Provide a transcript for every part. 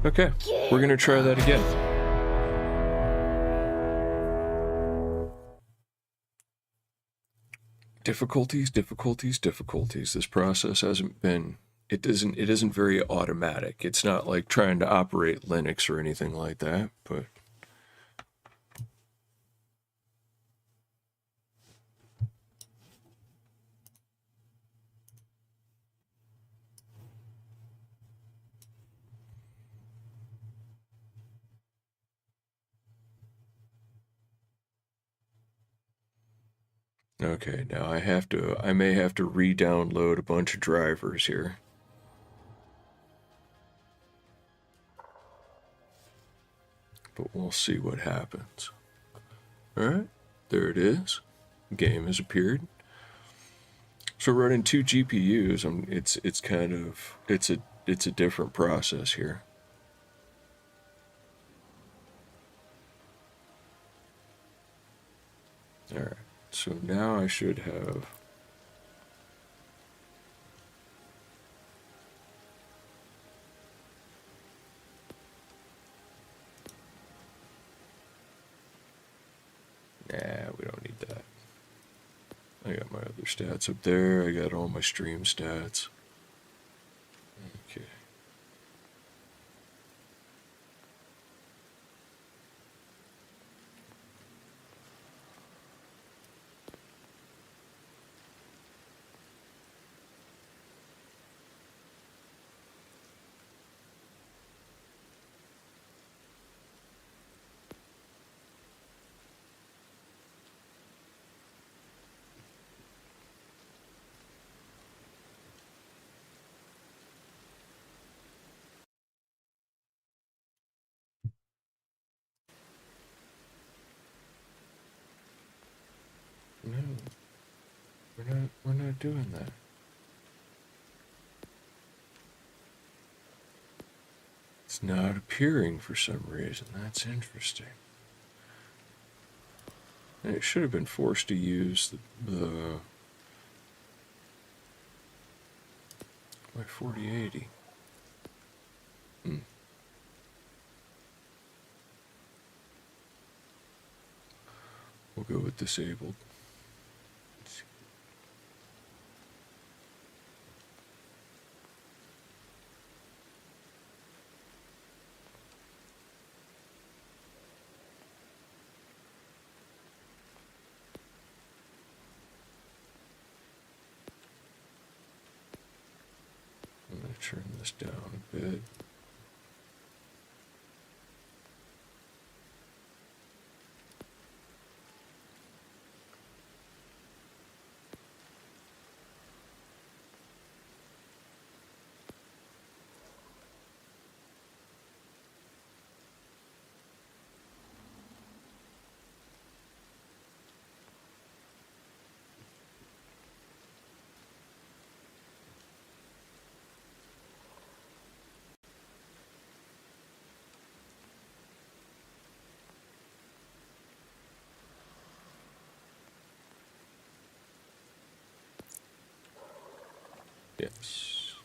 Okay, we're gonna try that again. Difficulties, difficulties, difficulties. This process hasn't been, it isn't very automatic. It's not like trying to operate Linux or anything like that, but okay, now I may have to re-download a bunch of drivers here. But we'll see what happens. Alright, there it is. Game has appeared. So running two GPUs, it's kind of, it's a different process here. Alright, so now I should have, nah, we don't need that. I got my other stats up there. I got all my stream stats. Okay. No, we're not doing that. It's not appearing for some reason. That's interesting. And it should have been forced to use my 4080. We'll go with disabled. I'm going to turn this down a bit. Yes.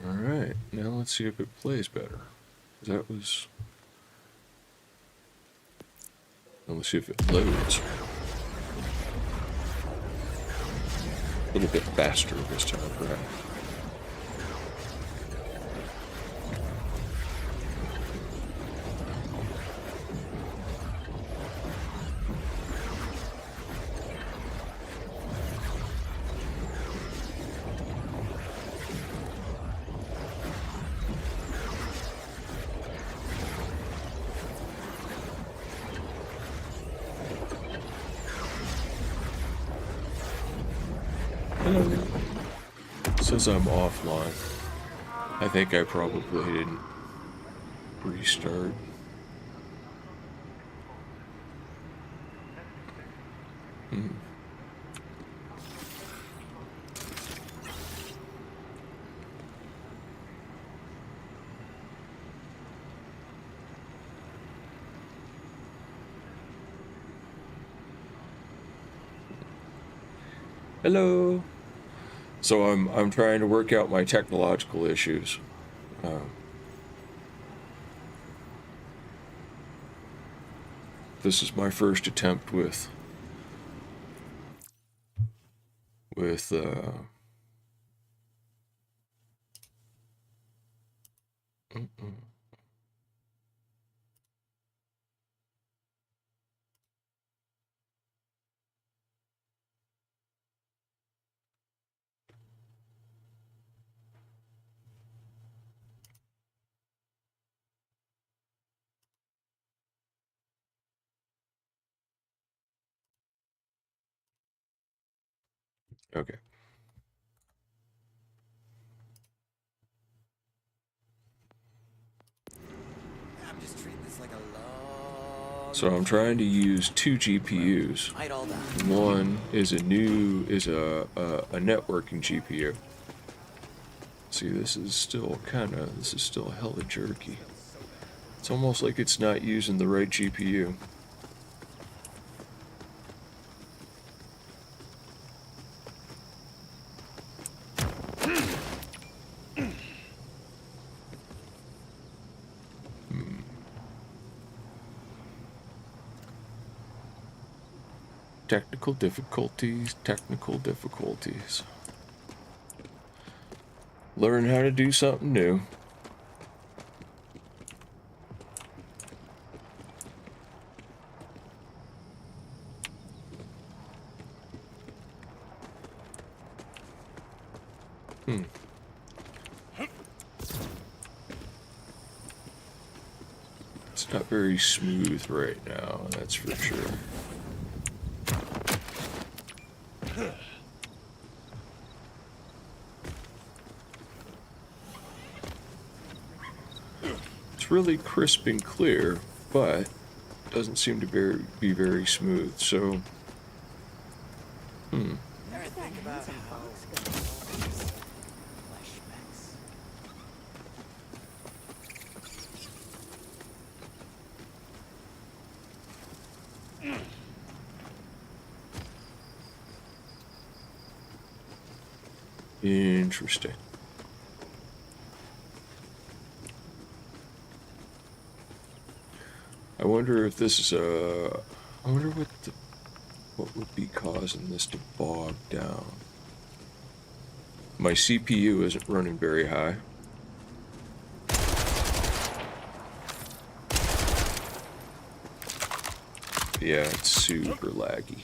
Alright, now let's see if it plays better. That was... Now let's see if it loads. A little bit faster this time, perhaps. It says I'm offline. I think I probably didn't restart. Hello. So I'm trying to work out my technological issues. This is my first attempt with okay. I'm just treating this like a long. So I'm trying to use two GPUs. Fight all that. One is a networking GPU. See, this is still hella jerky. It's almost like it's not using the right GPU. Technical difficulties, technical difficulties. Learn how to do something new. It's not very smooth right now, that's for sure. It's really crisp and clear, but doesn't seem to be very smooth, so... Ever think about how all these flashbacks? Interesting. I wonder if this is a... I wonder what would be causing this to bog down. My CPU isn't running very high. Yeah, it's super laggy.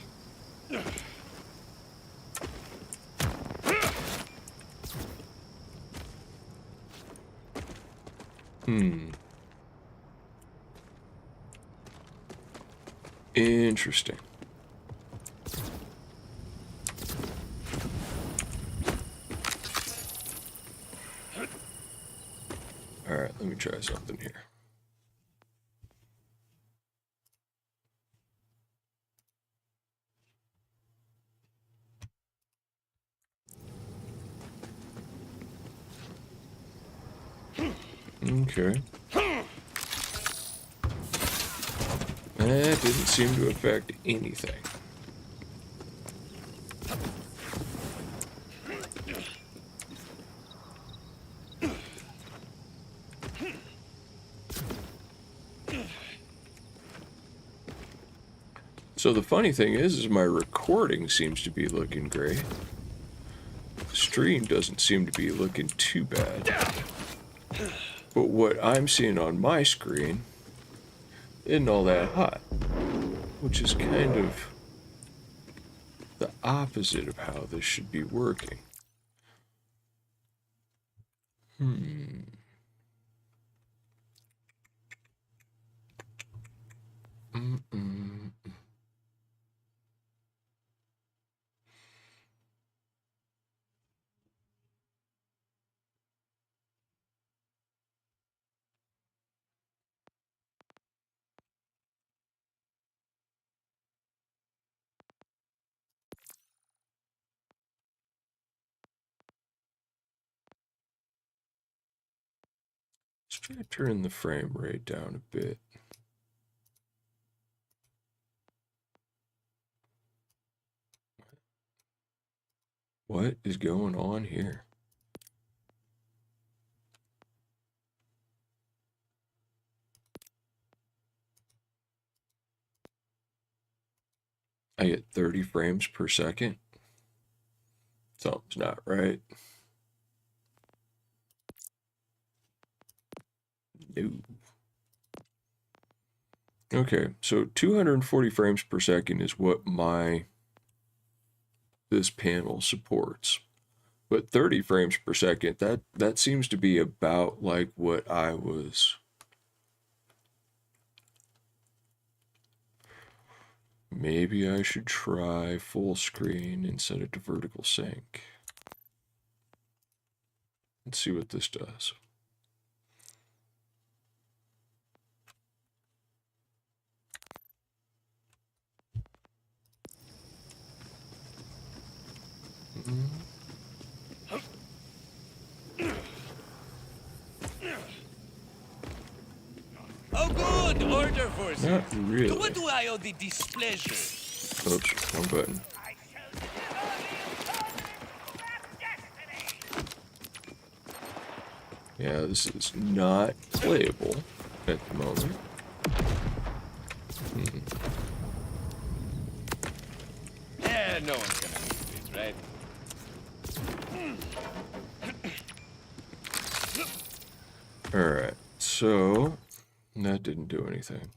Interesting. Alright, let me try something here. Okay. That didn't seem to affect anything. So the funny thing is my recording seems to be looking great. The stream doesn't seem to be looking too bad. But what I'm seeing on my screen isn't all that hot, which is kind of the opposite of how this should be working. Let's try to turn the frame rate down a bit. What is going on here? I get 30 frames per second. Something's not right. No. Okay, so 240 frames per second is what this panel supports. But 30 frames per second, that seems to be about like what I was. Maybe I should try full screen and set it to vertical sync. Let's see what this does. Oh, good order for you. Not really. To what do I owe the displeasure? Oops, wrong button. Yeah, this is not playable at the moment. Yeah, no one's gonna need this, right? Alright, so that didn't do anything.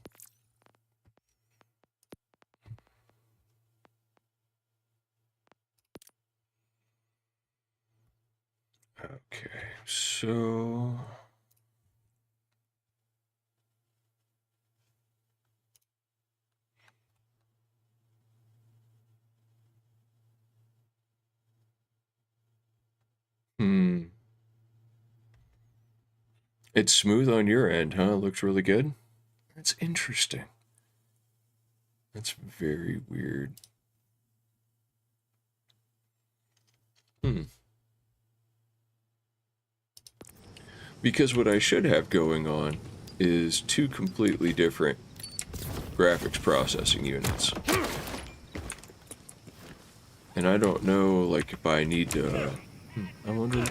Okay, so it's smooth on your end, huh? It looks really good. That's interesting. That's very weird. Because what I should have going on is two completely different graphics processing units. And I don't know, like, if I need to... I wonder...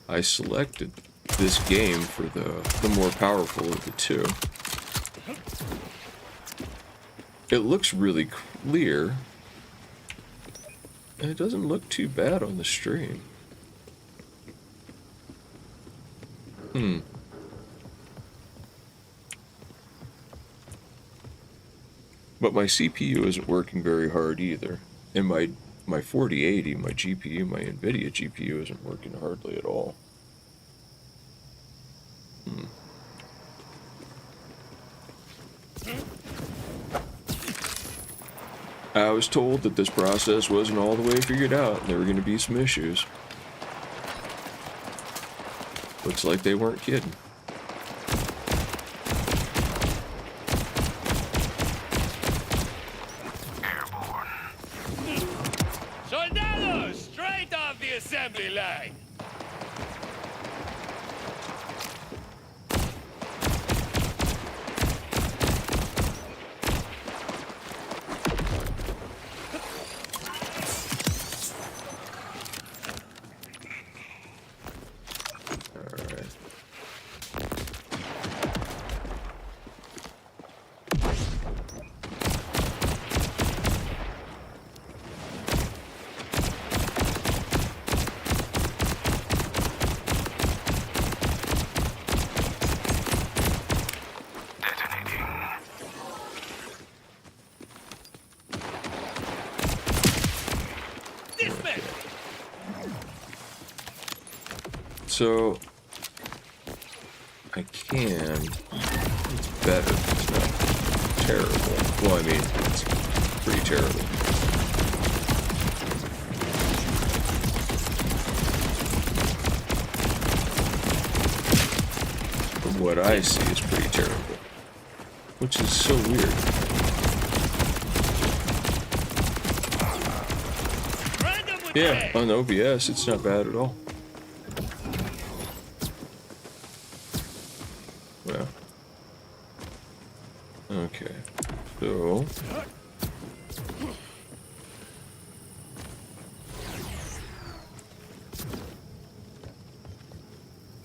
I selected this game for the more powerful of the two. It looks really clear. And it doesn't look too bad on the stream. But my CPU isn't working very hard either. And my 4080, my GPU, my NVIDIA GPU isn't working hardly at all. I was told that this process wasn't all the way figured out. There were going to be some issues. Looks like they weren't kidding. Soldados, straight off the assembly line. So, I can, it's better, it's not terrible. Well, I mean, it's pretty terrible. From what I see is pretty terrible. Which is so weird. Yeah, on OBS, it's not bad at all. Well, okay, so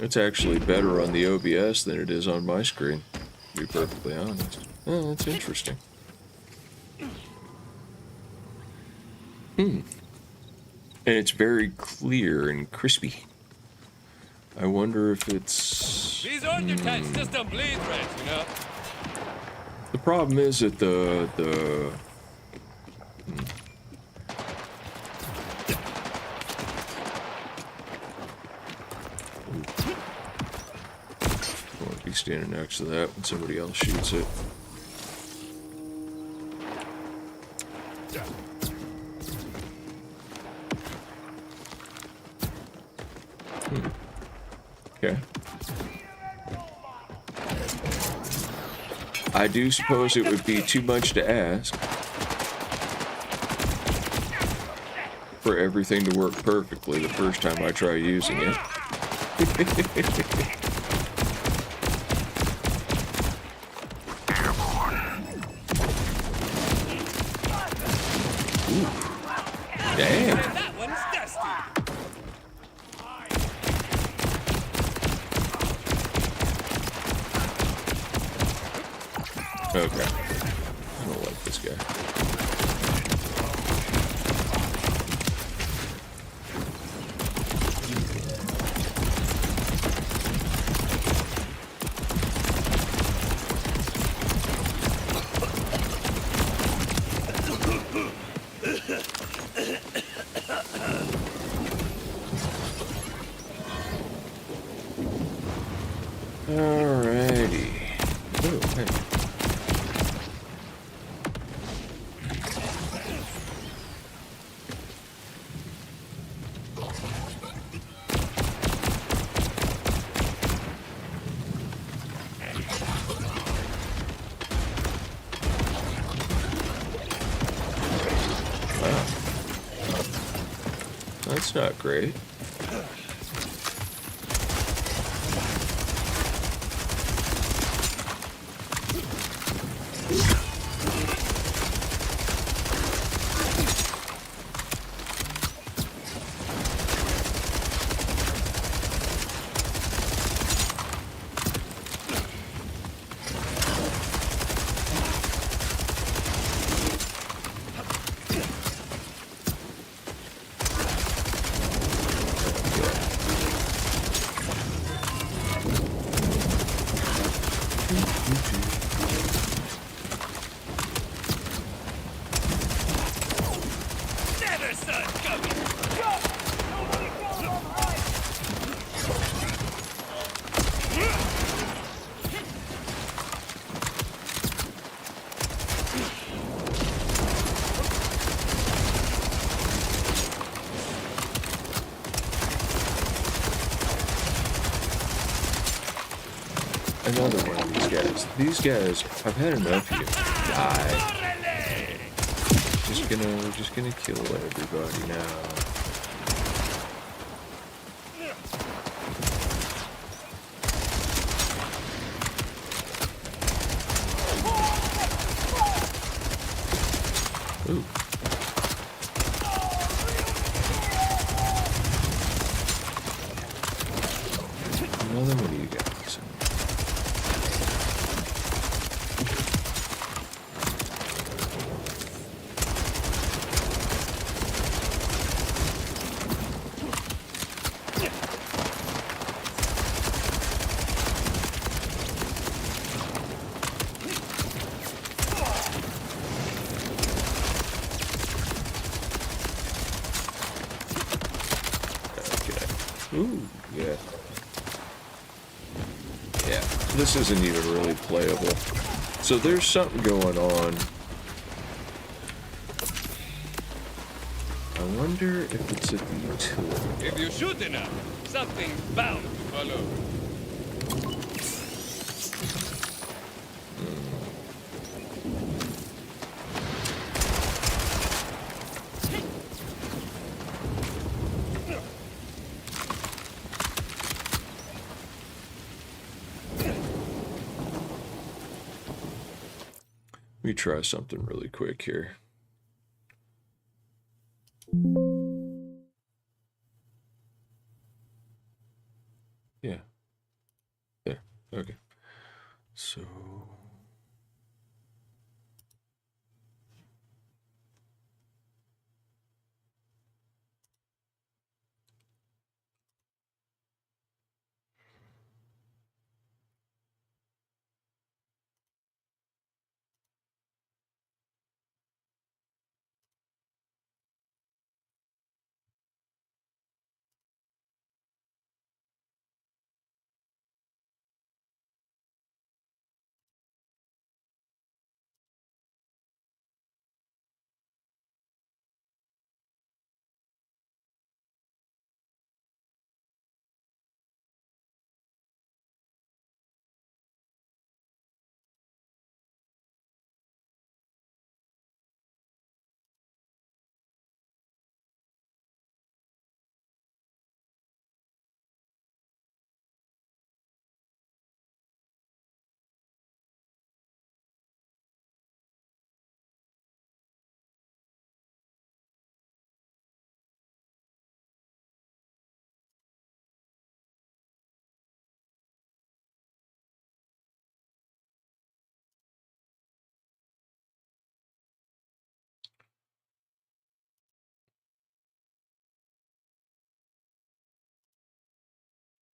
It's actually better on the OBS than it is on my screen, to be perfectly honest. Oh, that's interesting. And it's very clear and crispy. I wonder if it's... These order tanks just don't bleed right, you know? The problem is that I won't be standing next to that when somebody else shoots it. Okay. I do suppose it would be too much to ask for everything to work perfectly the first time I try using it. Ooh. Damn. That one's dusty. Okay. I don't like this guy. Alrighty. Oh, hey. Wow. That's not great. Never saw it coming. Another one of these guys. These guys, I've had enough of you. Die. Just gonna kill everybody now. Ooh. Another one of you guys. Ooh, yeah. Yeah, this isn't even really playable. So there's something going on. I wonder if it's a detour. If you shoot enough, something bound to follow. Let me try something really quick here. Yeah, Okay. So...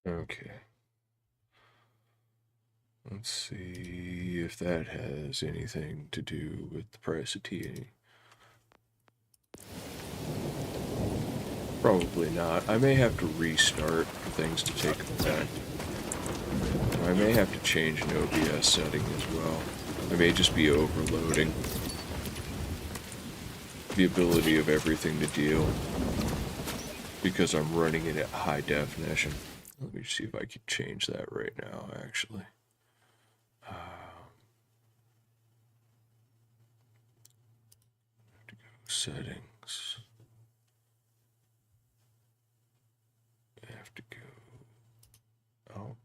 Okay. Let's see if that has anything to do with the price of tea. Probably not. I may have to restart for things to take effect. I may have to change an OBS setting as well. I may just be overloading the ability of everything to deal because I'm running it at high definition. Let me see if I can change that right now, actually. Settings. I have to go output.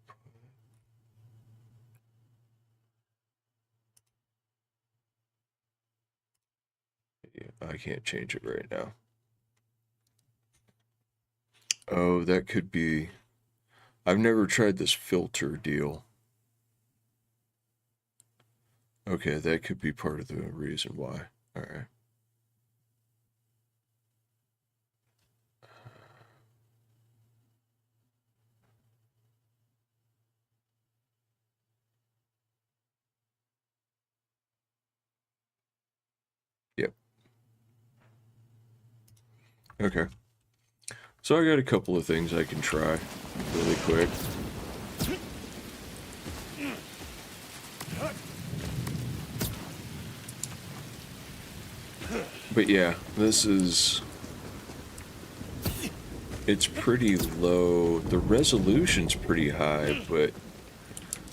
Yeah, I can't change it right now. Oh, that could be... I've never tried this filter deal. Okay, that could be part of the reason why. Alright. Yep. Okay. So I got a couple of things I can try really quick. But yeah, this is... It's pretty low. The resolution's pretty high, but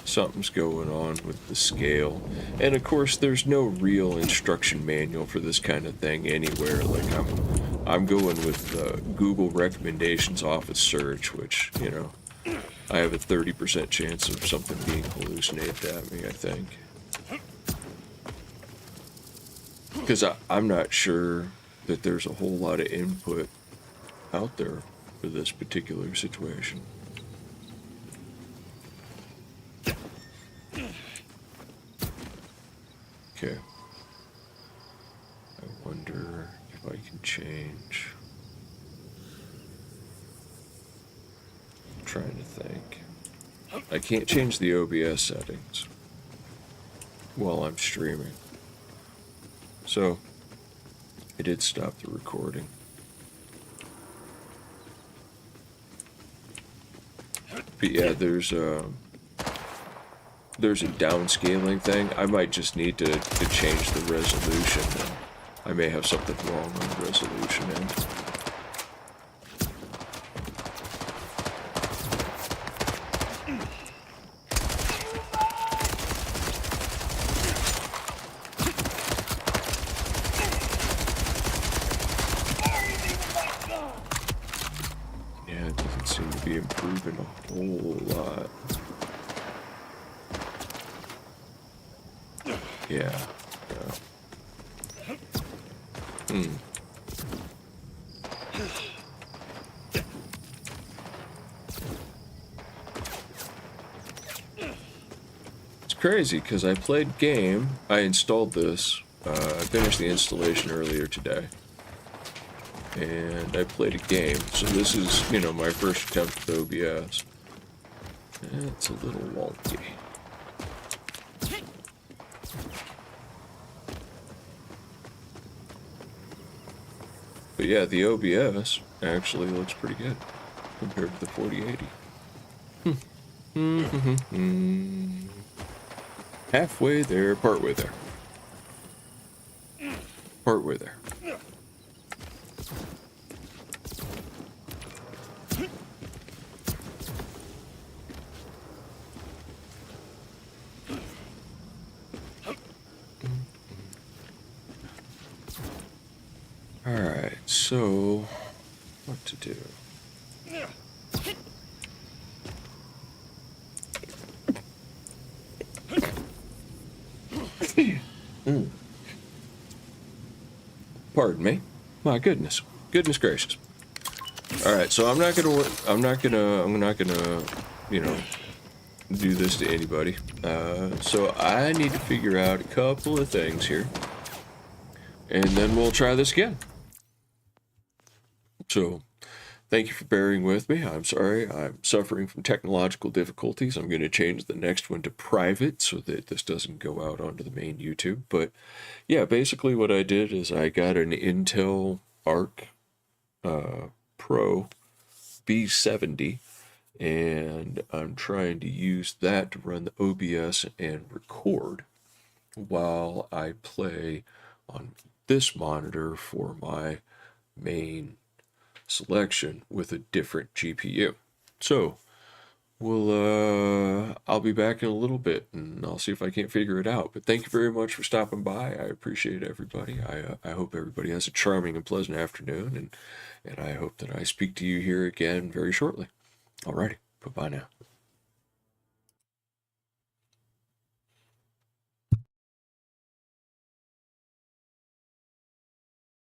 something's going on with the scale. And of course, there's no real instruction manual for this kind of thing anywhere. Like, I'm going with Google recommendations off of search, which, you know, I have a 30% chance of something being hallucinated at me, I think. Because I'm not sure that there's a whole lot of input out there for this particular situation. Okay. I wonder if I can change. I'm trying to think. I can't change the OBS settings while I'm streaming. So, I did stop the recording. But yeah, there's a downscaling thing. I might just need to change the resolution. I may have something wrong on the resolution end. Yeah, it doesn't seem to be improving a whole lot. Yeah. crazy because I played game. I installed this. I finished the installation earlier today. And I played a game. So this is, you know, my first attempt with OBS. It's a little wonky. But yeah, the OBS actually looks pretty good compared to the 4080. Halfway there, partway there. Partway there. Alright, so what to do? Pardon me. My goodness. Goodness gracious. Alright, so I'm not gonna, you know, do this to anybody. So I need to figure out a couple of things here. And then we'll try this again. So, thank you for bearing with me. I'm sorry, I'm suffering from technological difficulties. I'm going to change the next one to private so that this doesn't go out onto the main YouTube. But yeah, basically what I did is I got an Intel Arc Pro B70, and I'm trying to use that to run the OBS and record while I play on this monitor for my main selection with a different GPU. So I'll be back in a little bit and I'll see if I can't figure it out. But thank you very much for stopping by. I appreciate everybody. I hope everybody has a charming and pleasant afternoon, and I hope that I speak to you here again very shortly. Alrighty, bye-bye now.